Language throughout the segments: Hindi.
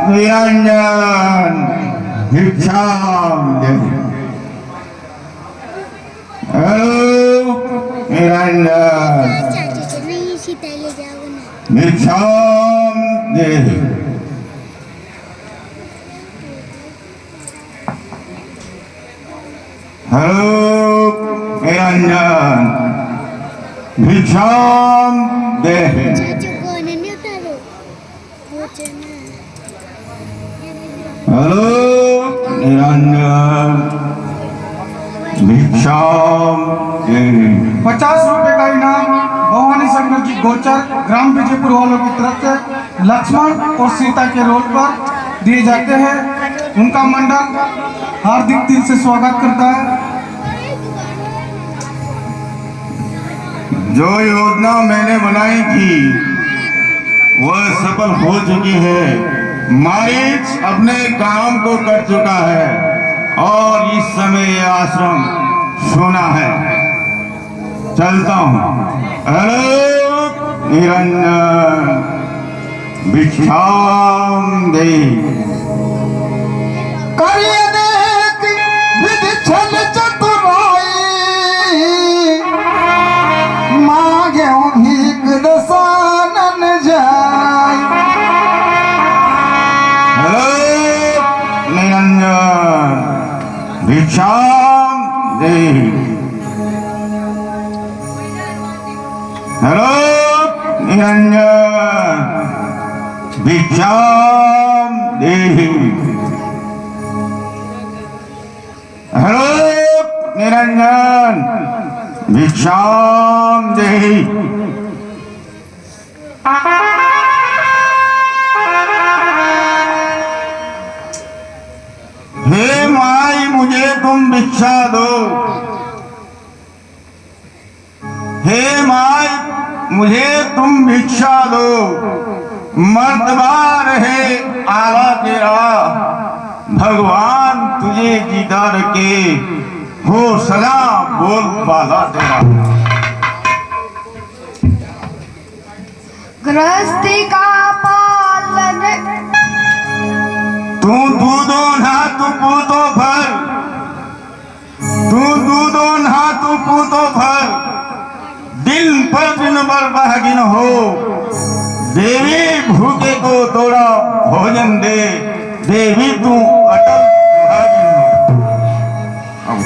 निरंजन भिक्षाम देहि। हेलो निरंजन भिक्षाम देहि। हेलो निरंजन भिक्षाम देहि। हेलो निरंजन भिक्षाम देहि। 50 रुपए का इनाम भवानी शंकर जी गोचर ग्राम विजयपुर वालों की तरफ से लक्ष्मण और सीता के रोल पर दिए जाते हैं। उनका मंडल हार्दिक दिल से स्वागत करता है। जो योजना मैंने बनाई थी वह सफल हो चुकी है। मारीच अपने काम को कर चुका है और इस समय यह आश्रम सोना है। चलता हूँ। हेलो निरंजन भिक्षाम देहि। विधि छल चतुराई मांगे भीख दसानन जाय। हेलो निरंजन भिक्षाम देहि। हेलो निरंजन भिक्षाम देहि। हेलो निरंजन भिक्षाम देहि। हे माई मुझे तुम भिक्षा दो। हे माई मुझे तुम भिक्षा दो। मर्तबा रहे आला तेरा भगवान तुझे दीदार के हो सदा बोल बाला तेरा। गृहस्थी का पालन तू दूधो ना तू पूतो भर। तू दूधो ना तू पूतो भर। दिन पर दिन भर बहगिन हो। देवी भूखे को थोड़ा भोजन दे। देवी तू अटल सुहागिन हो।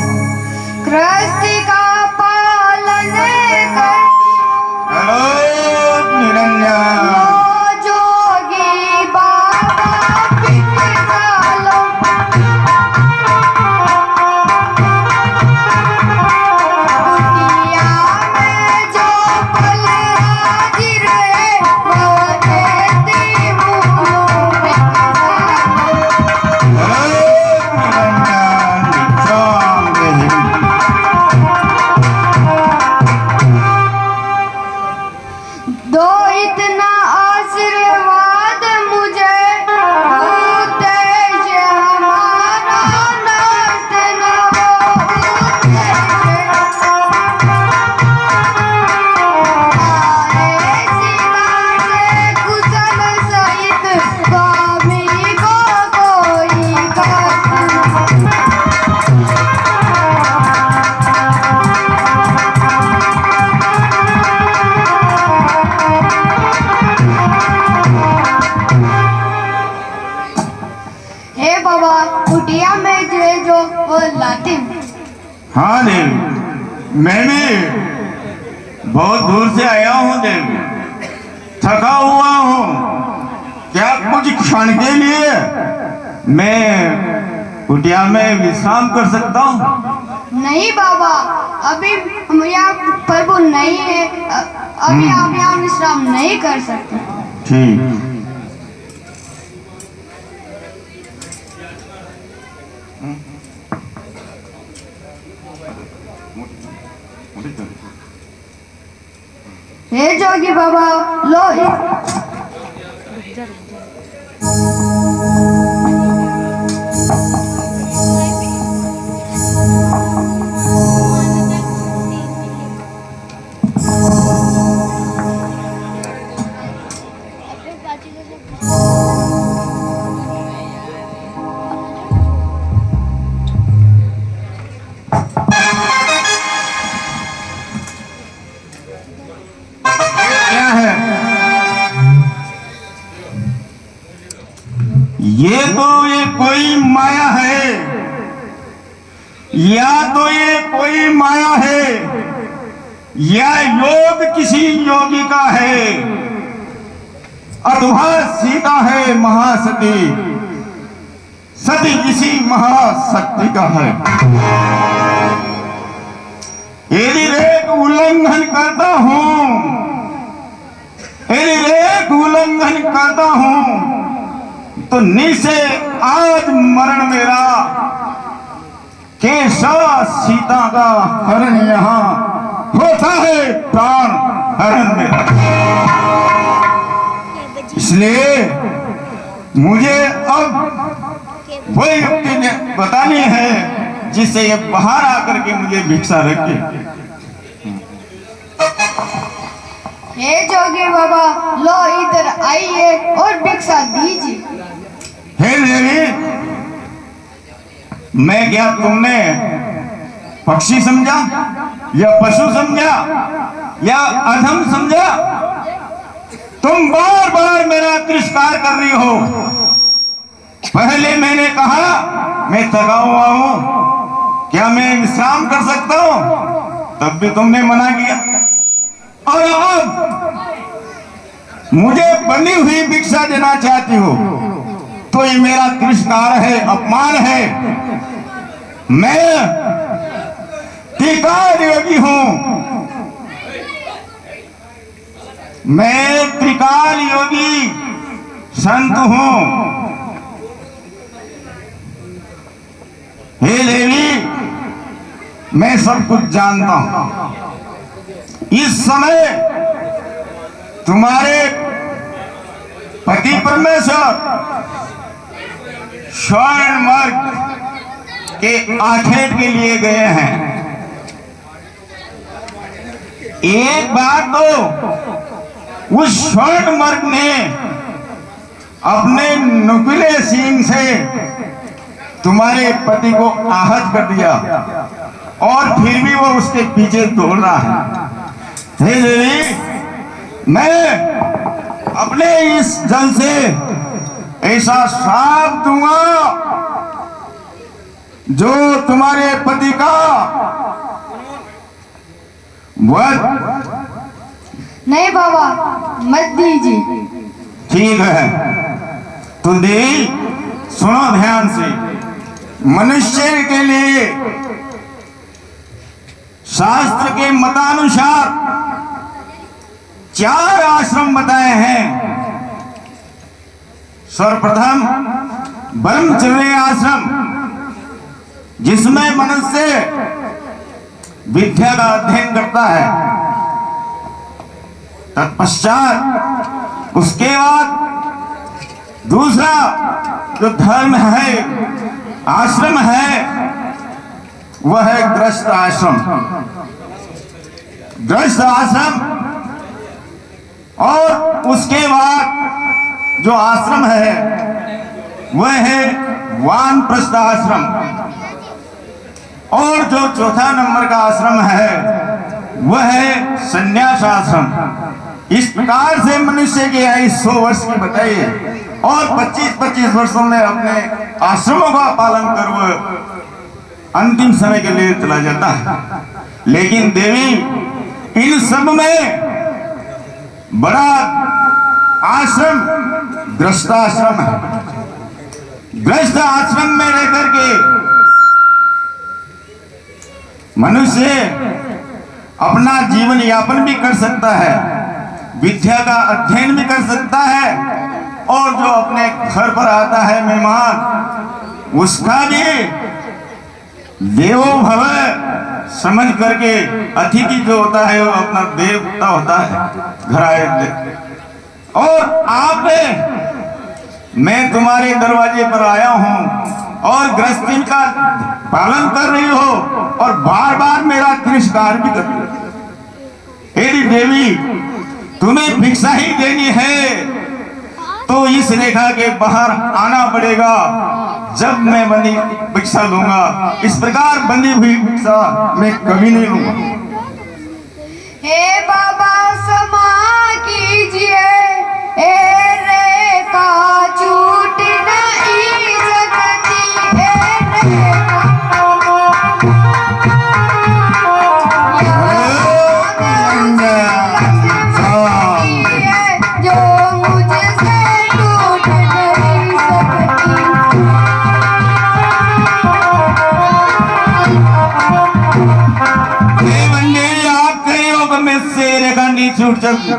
गृहस्थी का पालन कर हेलो निरंजन जोगी बाबा पितकालो। दुनिया में जो पल हाजिर है वो देती हूँ दो इतना आशीर्वाद मुझे उद्देश्य हमारा नष्ट न हो। आए सीमा से कुशल सहित स्वामी को कोई कष्ट बाबा कुटिया में जो वो लाते हैं। हाँ देवी मैं भी बहुत दूर से आया हूँ देवी। थका हुआ हूँ। क्या कुछ क्षण के लिए मैं कुटिया में विश्राम कर सकता हूँ? नहीं बाबा अभी हम यहाँ प्रभु नहीं है। अभी आप यहाँ विश्राम नहीं कर सकते। ठीक। हे जोगी बाबा लो ये कोई माया है, या तो ये कोई माया है, या योग किसी योगी का है, अथवा सीता है महासती, सती किसी महाशक्ति का है। यदि रेख उल्लंघन करता हूं, यदि रेख उल्लंघन करता हूं तो निश्चय आज मरण मेरा, केशा सीता का हरण यहां होता है प्राण हरण मेरा। इसलिए मुझे अब वही युक्ति बतानी है जिससे ये बाहर आकर के मुझे भिक्षा रखे। हे जोगी बाबा, लो इधर आइए और भिक्षा दीजिए। हे देवी, मैं क्या तुमने पक्षी समझा या पशु समझा या अधम समझा? तुम बार बार मेरा तिरस्कार कर रही हो। पहले मैंने कहा मैं थका हुआ हूं, क्या मैं विश्राम कर सकता हूं? तब भी तुमने मना किया। और अब मुझे बनी हुई भिक्षा देना चाहती हो तो ये मेरा तिरस्कार है, अपमान है। मैं त्रिकाल योगी हूं, मैं त्रिकाल योगी संत हूं। हे देवी, मैं सब कुछ जानता हूं। इस समय तुम्हारे पति परमेश्वर स्वर्ण मार्ग के आखेट के लिए गए हैं। एक बार तो उस स्वर्ण मार्ग ने अपने नुकीले सींग से तुम्हारे पति को आहत कर दिया और फिर भी वो उसके पीछे दौड़ रहा है। हे देवी, मैं अपने इस जल से ऐसा श्राप दूंगा जो तुम्हारे पति का वध। नहीं बाबा, मत दीजिए। ठीक है, तो देवी सुनो ध्यान से। मनुष्य के लिए शास्त्र के मतानुसार 4 आश्रम बताए हैं। सर्वप्रथम ब्रह्मचर्य आश्रम, जिसमें मनुष्य विद्या का अध्ययन करता है। तत्पश्चात उसके बाद दूसरा जो धर्म है, आश्रम है, वह है गृहस्थ आश्रम। गृहस्थ आश्रम और उसके बाद जो आश्रम है वह है वानप्रस्थ आश्रम। और जो चौथा नंबर का आश्रम है वह है संन्यास आश्रम। इस प्रकार से मनुष्य की आयु 100 वर्ष की बताइए और 25-25 वर्षों में अपने आश्रमों का पालन कर वह अंतिम समय के लिए चला जाता है। लेकिन देवी, इन सब में बड़ा आश्रम गृहस्थ आश्रम है। गृहस्थ आश्रम में रहकर के मनुष्य अपना जीवन यापन भी कर सकता है, विद्या का अध्ययन भी कर सकता है, और जो अपने घर पर आता है मेहमान, उसका भी देवो भव समझ करके, अतिथि जो होता है वो अपना देवता होता है घर आए। और आप, मैं तुम्हारे दरवाजे पर आया हूं और गृहस्थी का पालन कर रही हो और बार बार मेरा तिरस्कार भी कर रही हो। यदि देवी तुम्हें भिक्षा ही देनी है तो इस रेखा के बाहर आना पड़ेगा। जब मैं बंदी भिक्षा लूंगा, इस प्रकार बंदी हुई भिक्षा मैं कभी नहीं लूंगा। हे बाबा, क्षमा कीजिए, ए रेखा छूट न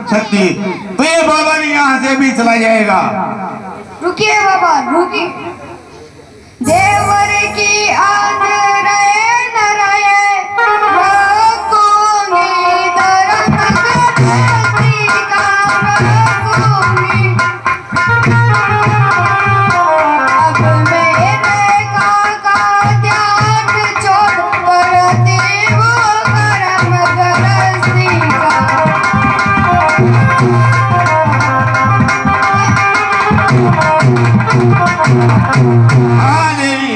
सकती, तो ये बाबा भी यहाँ से भी चला जाएगा। रुकिए बाबा, रुकिए। देवर की आन रहे न रहे, रखूंगी धर्म गृहस्थी का रखूंगी। अब मेरे काका ध्यान छोड़ करती हूँ कर्म गृहस्थी का। हाँ देवी,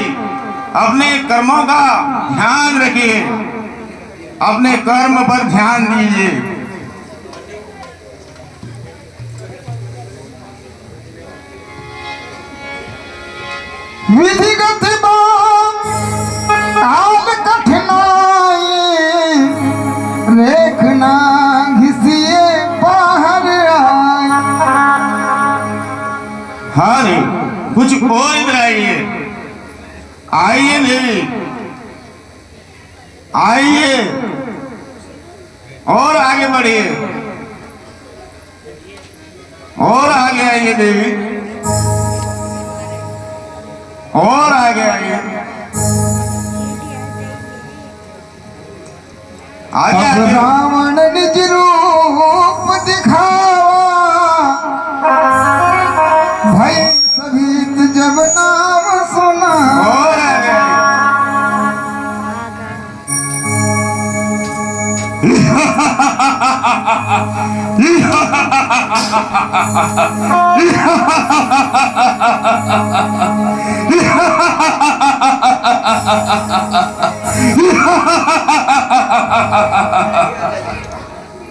अपने कर्मों का ध्यान रखिए, अपने कर्म पर ध्यान दीजिए। विधिगत काल कठिनाई रेखना घिसिए बाहर आए। हाँ रे, कुछ और इधर आइए, आइए देवी, आइए और आगे बढ़िए, और आगे आइए देवी, और आगे आइए, आगे अब आगे। रावण निज रूप दिखावा, भय सभी जब नाम सुना। और आगे आइए।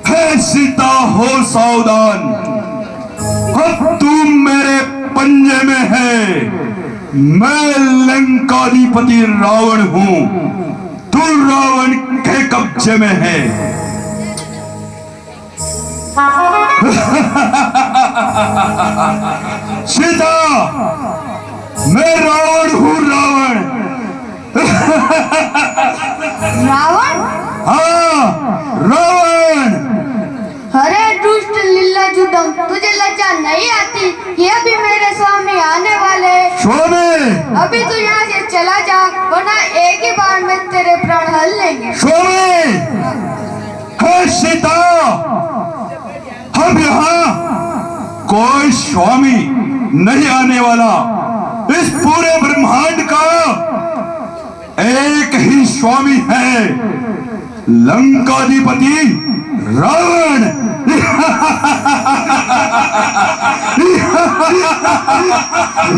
हे सीता हो सावधान, अब तुम मेरे पंजे में है। मैं लंकाधिपति रावण हूँ, तू रावण के कब्जे में है। सीता, मैं रावण हूँ, रावण। रावण? हाँ, रावण। अरे दुष्ट लीला जुदम, तुझे लज्जा नहीं आती? ये भी मेरे स्वामी आने वाले हैं। स्वामी, अभी तू यहाँ से चला जा, वरना एक ही बार में तेरे प्राण हल लेंगे। स्वामी, हे सीता, अब यहाँ कोई स्वामी नहीं आने वाला। इस पूरे ब्रह्मांड का एक ही स्वामी है, लंकाधिपति रावण।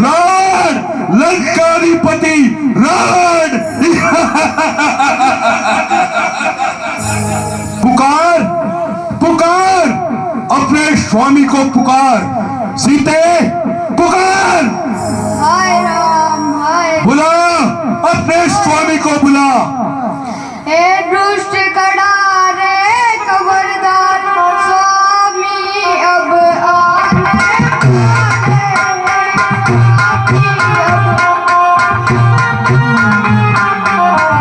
रावण, लंकाधिपति रावण। पुकार, पुकार, अपने स्वामी को पुकार। सीते, पुकार, हाय राम, हाय। बुला, अपने स्वामी को बुला। हे दुष्ट कड़ारे खबरदार, स्वामी अब आने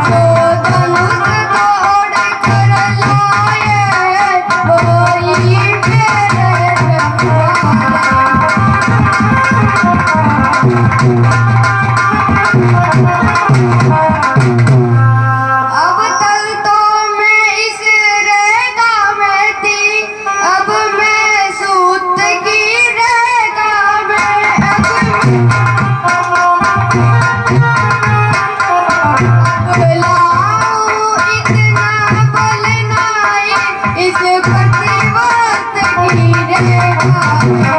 जो धनुष तोड़ कर लाए, वही मेरे अब तक तो मैं इस रेगा में थी, अब मैं सूत की रेगा में। अब लाऊं इतना बलनाई इस प्रतिवर्त की रेगा में।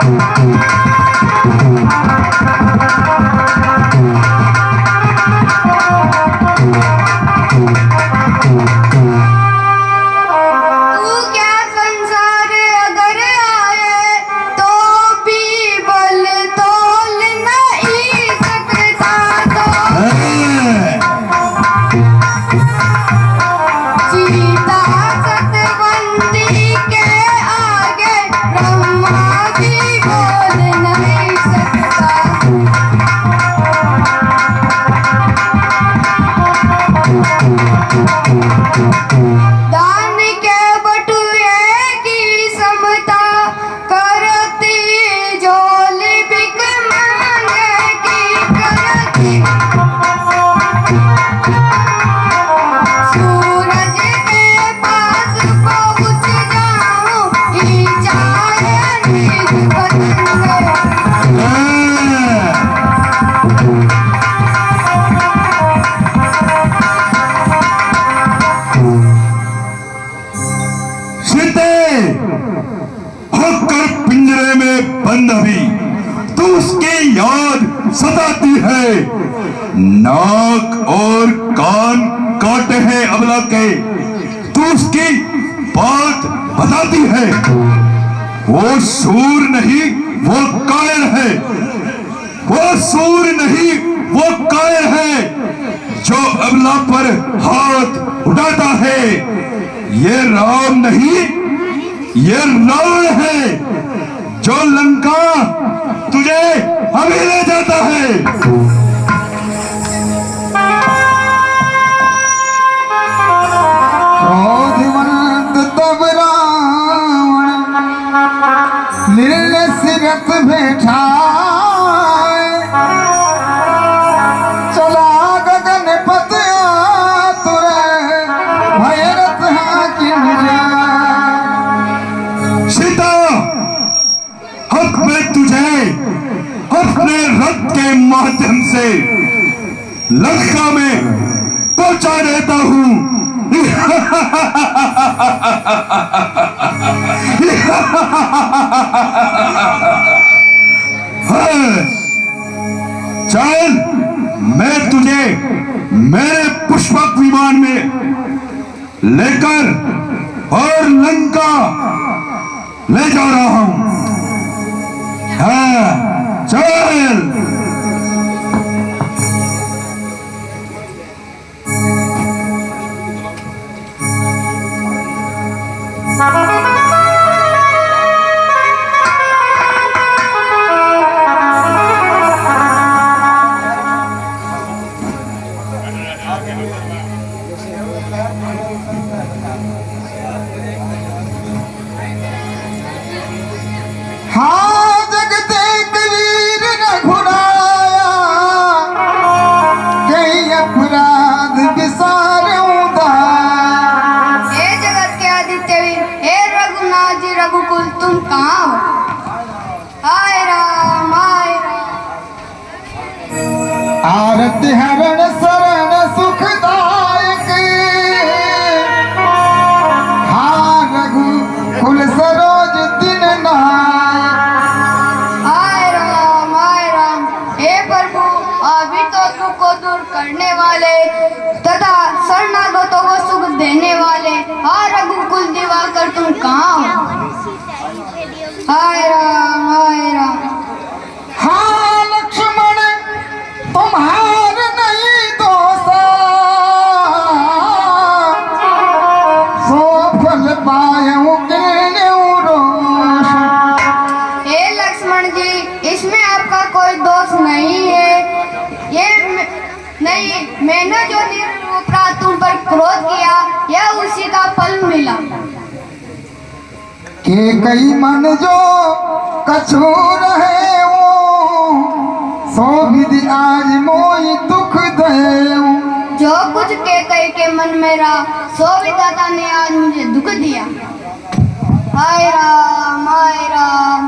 सताती है, नाक और कान काटे हैं अबला के, तू उसकी बात बताती है। वो सूर नहीं वो कायर है, वो सूर नहीं वो कायर है जो अबला पर हाथ उठाता है। ये राम नहीं ये रावण है जो लंका तुझे अभी ले जाता है। क्रोधवंत तब रावण निर्णय सिरत बैठा, चला गगन पत आतुर भयरथ हाकिम जाए। सीता, अब मैं तुझे अपने रथ के माध्यम से लंका में पहुंचा देता हूं। चल, मैं तुझे मेरे पुष्पक विमान में लेकर और लंका ले जा रहा हूं। हाँ, चल। हाँ जगते कबीर रघुराया, कई अपराध विसारूंगा। हे जगत के आदित्य वीर, हे रघुनाथ जी रघुकुल, तुम कहाँ हो? हाय राम हाय राम। आरती हरण शरण सुखदायक, हाँ रघुकुल सरोज दिन नायक। हाय राम हाय राम। हे प्रभु, अभी तो दुख को दूर करने वाले तथा शरणागतों को सुख देने वाले हाय रघुकुल दिवाकर, तुम कहाँ हो? हाय राम हाय राम। हाँ लक्ष्मण तुम्हार नहीं दोषा, सो फल पायऊ केन्यू रोष। हे लक्ष्मण जी, इसमें आपका कोई दोष नहीं है। नहीं, मैंने जो निरपराध तुम पर क्रोध किया यह उसी का फल मिला। के कई मन जो कछु रहे वो, सो विधि आज मोई दुख देऊ। जो कुछ के मन में रहा सो विधाता ने आज मुझे दुख दिया। हाय राम हाय राम।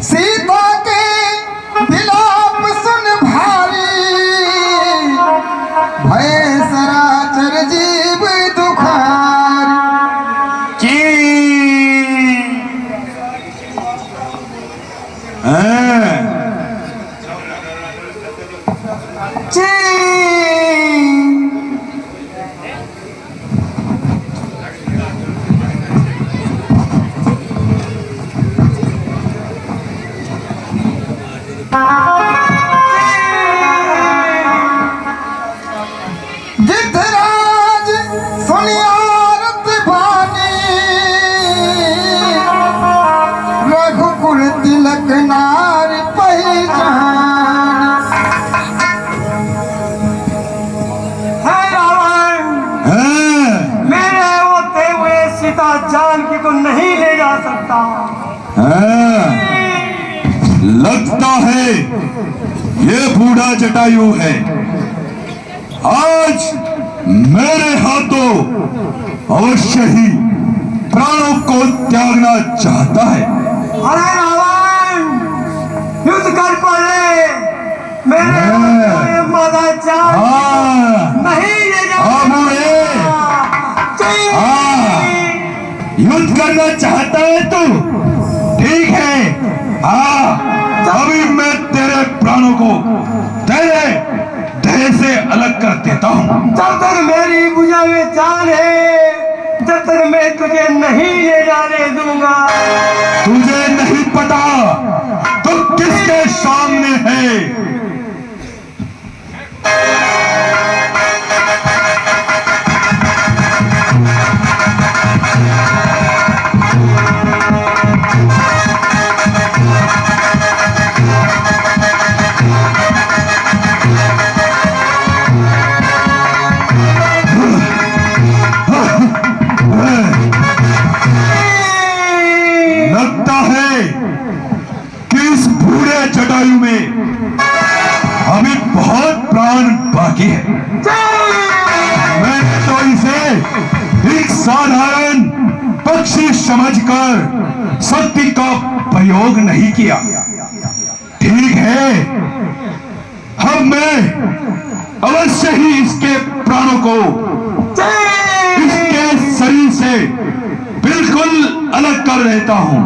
सीता के विलाप सुन भारी, भय सराचर जीव दुखारी। गिद्धराज सुनियारत बानी, रघुकुल तिलक नार पहचान। है रावण, मेरे होते हुए सीता जानकी को नहीं ले जा सकता। लगता है ये बूढ़ा जटायु है, आज मेरे हाथों अवश्य ही प्राणों को त्यागना चाहता है। अरे रावण, युद्ध कर पड़े, मेरे होते हुए माता जानकी नहीं ले जा युद्ध करना चाहता है तू, ठीक है, हाँ, अभी मैं तेरे प्राणों को तेरे देह से अलग कर देता हूँ। जब तक मेरी भुजा में जान है, जब तक मैं तुझे नहीं ले जाने दूंगा। तुझे नहीं पता तो किसके सामने है? लगता है कि इस बूढ़े जटायु में अभी बहुत प्राण बाकी है। मैंने तो इसे एक साधारण पक्षी समझकर शक्ति का प्रयोग नहीं किया। ठीक है, अब मैं अवश्य ही इसके प्राणों को इसके शरीर से बिल्कुल अलग कर देता हूं।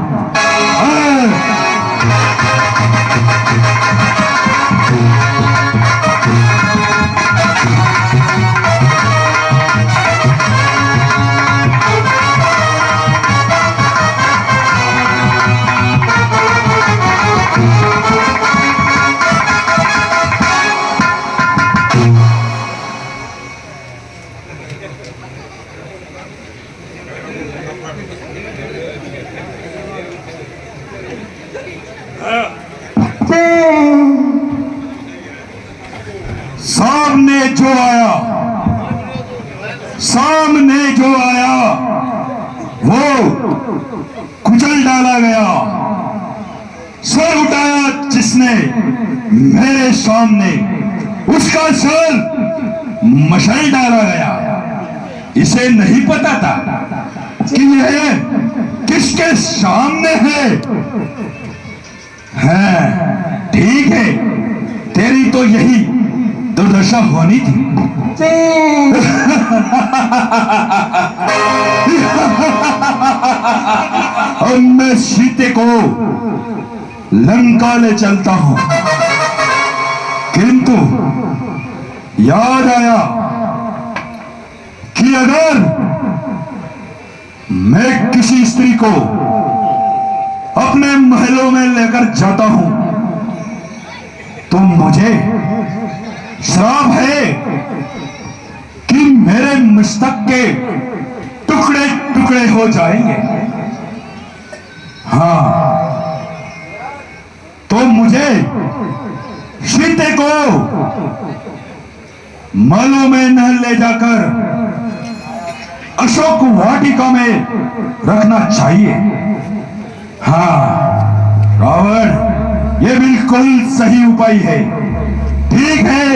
सामने जो आया वो कुचल डाला गया। सर उठाया जिसने मेरे सामने, उसका सर मशाल डाला गया। इसे नहीं पता था कि यह किसके सामने है। ठीक है, तेरी तो यही दुर्दशा होनी थी। अब मैं सीते को लंका ले चलता हूं, किंतु याद आया कि अगर मैं किसी स्त्री को अपने महलों में लेकर जाता हूं तो मुझे श्राप है कि मेरे मस्तक के टुकड़े टुकड़े हो जाएंगे। तो मुझे सीते को महलों में न ले जाकर अशोक वाटिका में रखना चाहिए। रावण, ये बिल्कुल सही उपाय है। ठीक है,